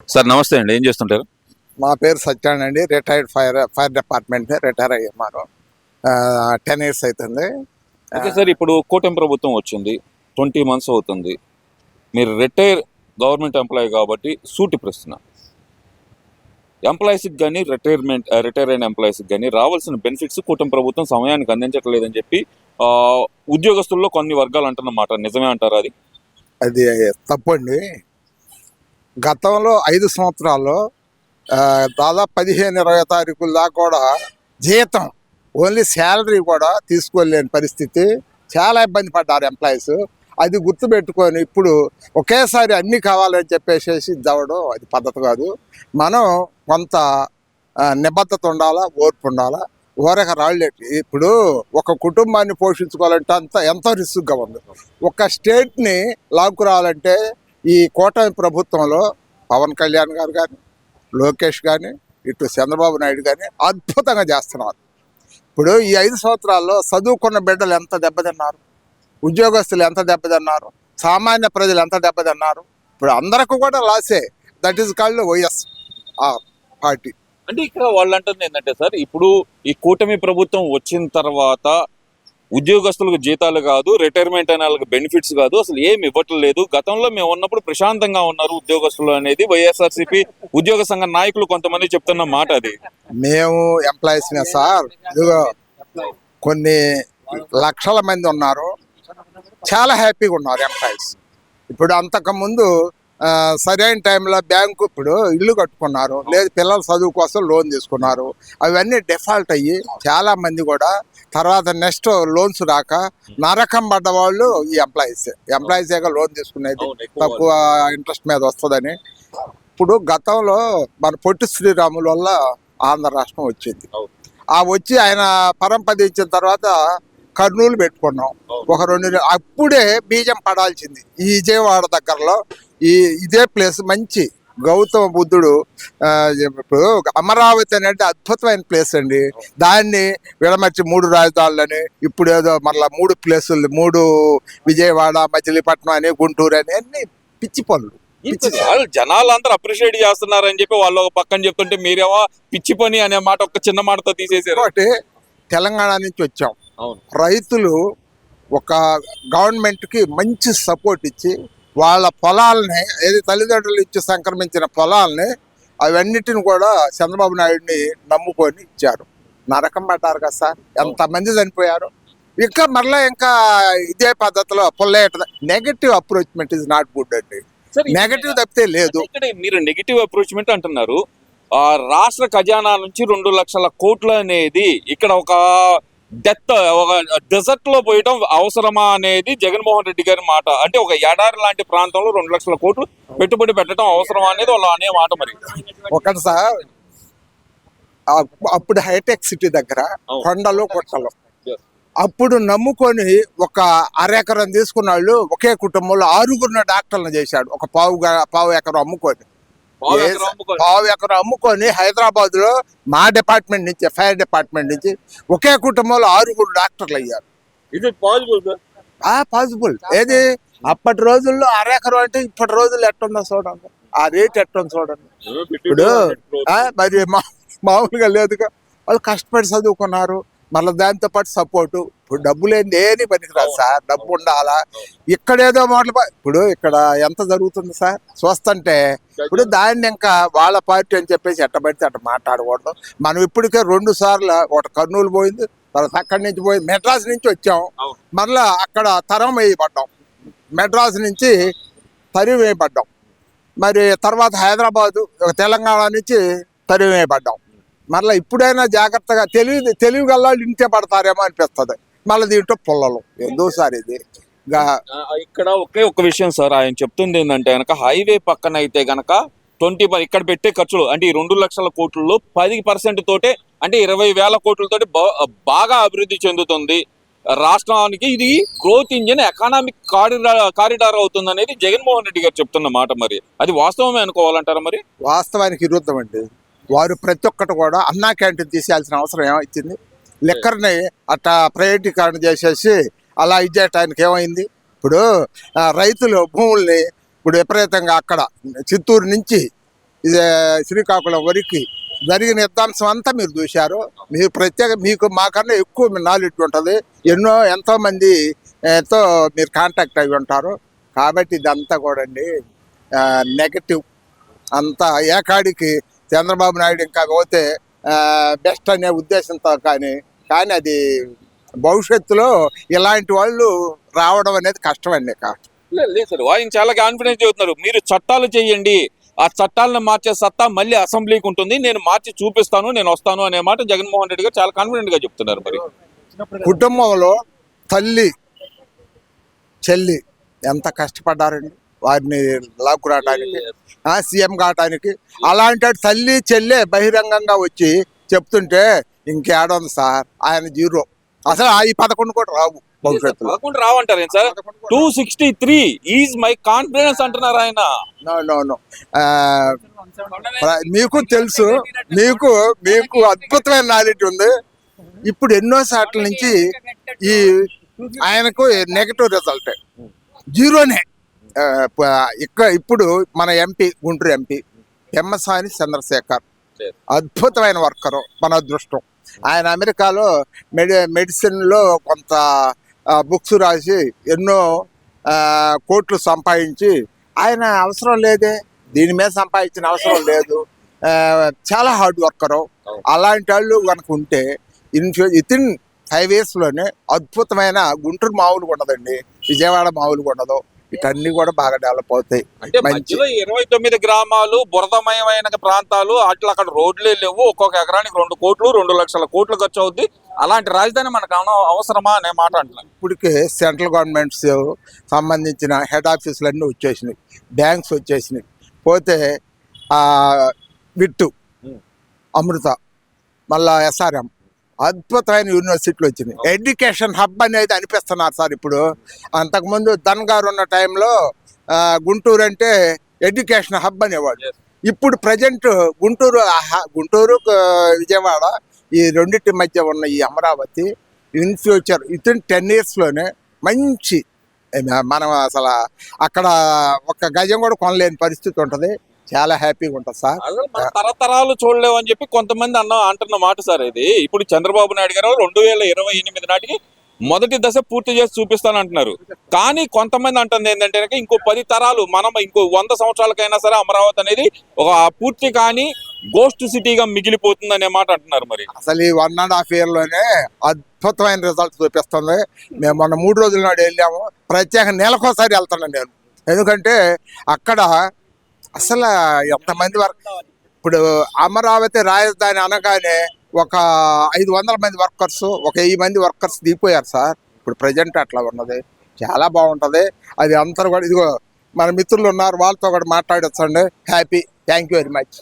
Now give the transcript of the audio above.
Sir నమస్తే అండి. ఏం చేస్తుంటారు? మా పేరు సత్యాన్ అండి. రిటైర్డ్ ఫైర్ డిపార్ట్మెంట్ రిటైర్ అయ్యారు. 10 years అవుతుంది. ఓకే సార్, ఇప్పుడు కూటమి ప్రభుత్వం వచ్చింది, 20 months అవుతుంది. మీరు రిటైర్ గవర్నమెంట్ ఎంప్లాయీ కాబట్టి సూటి ప్రశ్న, ఎంప్లాయీస్కి కానీ రిటైర్ అయిన ఎంప్లాయీస్కి కానీ రావాల్సిన బెనిఫిట్స్ కూటమి ప్రభుత్వం సమయానికి అందించట్లేదని చెప్పి ఉద్యోగస్తుల్లో కొన్ని వర్గాలు అంటున్నమాట. నిజమే అంటారా? అది తప్పండి. గతంలో 5 సంవత్సరాల్లో దాదాపు 15-20 తారీఖుల దాకా కూడా జీతం ఓన్లీ శాలరీ కూడా తీసుకోలేని పరిస్థితి. చాలా ఇబ్బంది పడ్డారు ఎంప్లాయీస్. అది గుర్తుపెట్టుకొని ఇప్పుడు ఒకేసారి అన్నీ కావాలని చెప్పేసి ఇవ్వడం అది పద్ధతి కాదు. మనం కొంత నిబద్ధత ఉండాలా, ఓర్పు ఉండాలా. ఊరక రాళ్ళేటి ఇప్పుడు ఒక కుటుంబాన్ని పోషించుకోవాలంటే ఎంతో రిస్క్గా ఉంది. ఒక స్టేట్ని లాక్కు రావాలంటే ఈ కూటమి ప్రభుత్వంలో పవన్ కళ్యాణ్ గారు కానీ, లోకేష్ కానీ, ఇటు చంద్రబాబు నాయుడు కానీ అద్భుతంగా చేస్తున్నారు. ఇప్పుడు ఈ 5 సంవత్సరాల్లో చదువుకున్న బిడ్డలు ఎంత దెబ్బతిన్నారు, ఉద్యోగస్తులు ఎంత దెబ్బతిన్నారు, సామాన్య ప్రజలు ఎంత దెబ్బతిన్నారు. ఇప్పుడు అందరికీ కూడా లాసే. That is called YS party. అంటే ఇక్కడ వాళ్ళు అంటుంది ఏంటంటే సార్, ఇప్పుడు ఈ కూటమి ప్రభుత్వం వచ్చిన తర్వాత ఉద్యోగస్తులకు జీతాలు కాదు, రిటైర్మెంట్ అయిన వాళ్ళకి బెనిఫిట్స్ కాదు, అసలు ఏమి ఇవ్వట్లేదు. గతంలో మేము ఉన్నప్పుడు ప్రశాంతంగా ఉన్నారు ఉద్యోగస్తులు అనేది వైఎస్ఆర్సీపీ ఉద్యోగ సంఘ నాయకులు కొంతమంది చెప్తున్న మాట. అది మేము ఎంప్లాయీస్ సార్, ఇదిగో కొన్ని లక్షల మంది ఉన్నారు, చాలా హ్యాపీగా ఉన్నారు ఎంప్లాయీస్. ఇప్పుడు అంతకుముందు సరైన టైంలో బ్యాంకు ఇప్పుడు ఇల్లు కట్టుకున్నారు, లేదు పిల్లల చదువు కోసం లోన్ తీసుకున్నారు, అవన్నీ డిఫాల్ట్ అయ్యి చాలామంది కూడా తర్వాత నెక్స్ట్ లోన్స్ రాక నరకం పడ్డ వాళ్ళు ఈ ఎంప్లాయీసేగా లోన్ తీసుకునేది, తక్కువ ఇంట్రెస్ట్ మీద వస్తుందని. ఇప్పుడు గతంలో మన పొట్టి శ్రీరాముల వల్ల ఆంధ్ర రాష్ట్రం వచ్చింది. వచ్చి ఆయన పరంపదించిన తర్వాత కర్నూలు పెట్టుకున్నాం. ఒక 2 అప్పుడే బీజం పడాల్సింది. ఈ విజయవాడ దగ్గరలో ఇదే ప్లేస్ మంచి గౌతమ బుద్ధుడు ఇప్పుడు అమరావతి అనేది అద్భుతమైన ప్లేస్ అండి. దాన్ని విడమర్చి 3 రాజధానులని ఇప్పుడు ఏదో మరలా 3 ప్లేసులు, 3 విజయవాడ, మచిలీపట్నం అని, గుంటూరు అని, అన్ని పిచ్చి పనులు. జనాలు అందరూ అప్రిషియేట్ చేస్తున్నారని చెప్పి వాళ్ళు ఒక పక్కన చెప్తుంటే మీరేమో పిచ్చి పని అనే మాట ఒక చిన్న మాటతో తీసేసారు. ఒకటి తెలంగాణ నుంచి వచ్చాం, రైతులు ఒక గవర్నమెంట్కి మంచి సపోర్ట్ ఇచ్చి వాళ్ళ పొలాలని, ఏది తల్లిదండ్రులు ఇచ్చి సంక్రమించిన పొలాలని అవన్నిటిని కూడా చంద్రబాబు నాయుడిని నమ్ముకొని ఇచ్చారు. నరకం పడ్డారు కదా సార్, ఎంతమంది చనిపోయారు. ఇంకా మరలా ఇంకా ఇదే పద్ధతిలో పొల్లేట నెగటివ్ అప్రోచ్మెంట్ ఇస్ నాట్ గుడ్ అండి. నెగటివ్ తప్పితే లేదు. ఇక్కడ మీరు నెగటివ్ అప్రోచ్మెంట్ అంటున్నారు. రాష్ట్ర ఖజానా నుంచి 2 లక్షల కోట్లు అనేది ఇక్కడ ఒక ఒక డెజర్ట్ లో పోయటం అవసరమా అనేది జగన్మోహన్ రెడ్డి గారి మాట. అంటే ఒక ఎడారి లాంటి ప్రాంతంలో 2 లక్షల కోట్లు పెట్టుబడి పెట్టడం అవసరమా అనేది వాళ్ళు అనే మాట. మరి ఒకటి సార్, అప్పుడు హైటెక్ సిటీ దగ్గర కొండలు కొట్టలు, అప్పుడు నమ్ముకొని ఒక 1/2 ఎకరం తీసుకున్న వాళ్ళు ఒకే కుటుంబంలో 6 డాక్టర్లను చేశాడు. ఒక పావు ఎకరం అమ్ముకొని, పావు ఎకరం అమ్ముకొని హైదరాబాద్ లో మా డిపార్ట్మెంట్ నుంచి, ఫైర్ డిపార్ట్మెంట్ నుంచి ఒకే కుటుంబంలో 6 డాక్టర్లు అయ్యారు. ఇది పాసిబుల్. ఏది అప్పటి రోజుల్లో 1/2 ఎకరం అంటే ఇప్పటి రోజుల్లో ఎట్టుందో చూడండి, ఆ రేట్ ఎట్టుంది చూడండి. ఇప్పుడు మరి మామూలుగా లేదుగా. వాళ్ళు కష్టపడి చదువుకున్నారు, మళ్ళీ దాంతో పాటు సపోర్టు. ఇప్పుడు డబ్బు లేని ఏది పనికిరాదు సార్, డబ్బు ఉండాలా. ఇక్కడేదో ఇప్పుడు ఇక్కడ ఎంత జరుగుతుంది సార్ చూస్తుంటే. ఇప్పుడు దాన్ని ఇంకా వాళ్ళ పార్టీ అని చెప్పేసి ఎట్టబడితే అట్ట మాట్లాడకూడదు. మనం ఇప్పటికే 2 సార్లు, ఒకటి కర్నూలు పోయింది, తర్వాత అక్కడి నుంచి పోయి మెడ్రాస్ నుంచి వచ్చాం, మళ్ళా అక్కడ తరం వేయబడ్డాం, మెడ్రాస్ నుంచి తరివి వేయబడ్డాం, మరి తర్వాత హైదరాబాదు, తెలంగాణ నుంచి తరివి వేయబడ్డాం. మళ్ళీ ఇప్పుడైనా జాగ్రత్తగా తెలివి గల్లాళ్ళు ఇంటే పడతారేమో అనిపిస్తుంది. మళ్ళీ దీంట్లో పుల్లలు ఎందుసారి ఇది. ఇక్కడ ఒక్క విషయం సార్, ఆయన చెప్తుంది ఏంటంటే కనుక హైవే పక్కన అయితే గనక 20 ఇక్కడ పెట్టే ఖర్చులు అంటే ఈ 2 లక్షల కోట్లలో 10% తోటే, అంటే 20,000 కోట్లతోటి బాగా అభివృద్ధి చెందుతుంది రాష్ట్రానికి. ఇది గ్రోత్ ఇంజిన్, ఎకనామిక్ కారిడార్ అవుతుంది అనేది జగన్మోహన్ రెడ్డి గారు చెప్తున్న మాట. మరి అది వాస్తవమే అనుకోవాలంటారా? మరి వాస్తవానికి విరుద్ధం అండి. వారు ప్రతి ఒక్కటి కూడా అన్నా క్యాంటీన్ తీసేయాల్సిన అవసరం ఏమొచ్చింది? లెక్కర్ని అట్లా ప్రైవేటీకరణ చేసేసి అలా ఇచ్చేటానికి ఏమైంది? ఇప్పుడు రైతులు భూముల్ని ఇప్పుడు విపరీతంగా అక్కడ చిత్తూరు నుంచి ఇది శ్రీకాకుళం వరకు జరిగిన యుద్ధాంశం అంతా మీరు చూశారు. మీరు మీకు మాకన్నా ఎక్కువ నాలెడ్జ్ ఉంటుంది. ఎంతో మంది తో మీరు కాంటాక్ట్ అయి ఉంటారు. కాబట్టి ఇదంతా కూడా అండి నెగటివ్ అంతా ఏకాడికి చంద్రబాబు నాయుడు ఇంకా పోతే బెస్ట్ అనే ఉద్దేశంతో కానీ అది భవిష్యత్తులో ఇలాంటి వాళ్ళు రావడం అనేది కష్టమండి. లేదు సార్, ఆయన చాలా కాన్ఫిడెన్స్ చెబుతున్నారు. మీరు చట్టాలు చేయండి, ఆ చట్టాలను మార్చే సత్తా మళ్ళీ అసెంబ్లీకి ఉంటుంది, నేను మార్చి చూపిస్తాను, నేను వస్తాను అనే మాట జగన్మోహన్ రెడ్డి గారు చాలా కాన్ఫిడెంట్ గా చెప్తున్నారు. మరి కుటుంబంలో తల్లి చెల్లి ఎంత కష్టపడ్డారండి వారిని లాక్కురావడానికి, సీఎం కావడానికి. అలాంటి తల్లి చెల్లె బహిరంగంగా వచ్చి చెప్తుంటే ఇంకేడుంది సార్, ఆయన జీరో. అసలు ఈ 11 కూడా రావు భవిష్యత్తులో. 11 రావంటారు ఏం సార్? 263 ఈజ్ మై కాన్ఫిడెన్స్ అంటున్నారు ఆయన. నో మీకు తెలుసు, మీకు అద్భుతమైన నాలెడ్జ్ ఉంది. ఇప్పుడు ఎన్నో సార్ల నుంచి ఈ ఆయనకు నెగటివ్ రిజల్ట్ జీరోనే. ఇప్పుడు మన ఎంపీ, గుంటూరు ఎంపీ పెమ్మసాని చంద్రశేఖర్ అద్భుతమైన వర్కరు, మన అదృష్టం. ఆయన అమెరికాలో మెడిసిన్లో కొంత బుక్స్ రాసి ఎన్నో కోట్లు సంపాదించి, ఆయన అవసరం లేదే, దీని మీద సంపాదించిన అవసరం లేదు. చాలా హార్డ్ వర్కరు. అలాంటి వాళ్ళు కనుక ఉంటే వితిన్ 5 years లోనే అద్భుతమైన గుంటూరు మామూలుగా ఉండదండి, విజయవాడ మామూలుగా ఉండదు. ఇటన్నీ కూడా బాగా డెవలప్ అవుతాయి. అంటే మధ్యలో 29 గ్రామాలు బురదమయమైన ప్రాంతాలు, అక్కడ రోడ్లే లేవు, ఒక్కొక్క ఎకరానికి 2 కోట్లు 2 లక్షల కోట్లు ఖర్చు అవుద్ది. అలాంటి రాజధాని మనకు అవసరమా అనే మాట అంటున్నాను. ఇప్పటికే సెంట్రల్ గవర్నమెంట్స్ సంబంధించిన హెడ్ ఆఫీసులు అన్నీ వచ్చేసినాయి, బ్యాంక్స్ వచ్చేసినాయి. పోతే విట్టు, అమృత, మళ్ళా SRM అద్భుతమైన యూనివర్సిటీలు వచ్చినాయి. ఎడ్యుకేషన్ హబ్ అనేది అనిపిస్తున్నారు సార్ ఇప్పుడు. అంతకుముందు ధన్ గారు ఉన్న టైంలో గుంటూరు అంటే ఎడ్యుకేషన్ హబ్ అనేవాడు. ఇప్పుడు ప్రజెంట్ గుంటూరు విజయవాడ ఈ రెండింటి మధ్య ఉన్న ఈ Amaravati in future within 10 years లోనే మంచి, మనం అసలు అక్కడ ఒక గజం కూడా కొనలేని పరిస్థితి ఉంటుంది. చాలా హ్యాపీగా ఉంటుంది సార్. తరతరాలు చూడలేవు అని చెప్పి కొంతమంది అంటున్న మాట సార్ ఇది. ఇప్పుడు చంద్రబాబు నాయుడు గారు 2028 నాటికి మొదటి దశ పూర్తి చేసి చూపిస్తాను అంటున్నారు. కానీ కొంతమంది అంటుంది ఏంటంటే ఇంకో 10 తరాలు, మనం ఇంకో 100 సంవత్సరాలకైనా సరే అమరావతి అనేది ఒక పూర్తి కానీ గోస్ట్ సిటీగా మిగిలిపోతుంది అనే మాట అంటున్నారు. మరి అసలు ఈ 1.5 year లోనే అద్భుతమైన రిజల్ట్ చూపిస్తుంది. మేము మొన్న 3 రోజుల నాడు వెళ్ళాము, ప్రత్యేక నెలకోసారి వెళ్తున్నాను నేను. ఎందుకంటే అక్కడ అసలు ఎంతమంది ఇప్పుడు అమరావతి రాజధాని అనగానే ఒక 500 మంది వర్కర్స్, ఒక 1000 మంది వర్కర్స్ దిగిపోయారు సార్. ఇప్పుడు ప్రజెంట్ అట్లా ఉన్నది, చాలా బాగుంటుంది. అది అందరూ కూడా, ఇదిగో మన మిత్రులు ఉన్నారు, వాళ్ళతో కూడా మాట్లాడొచ్చండి. Happy, thank you very much.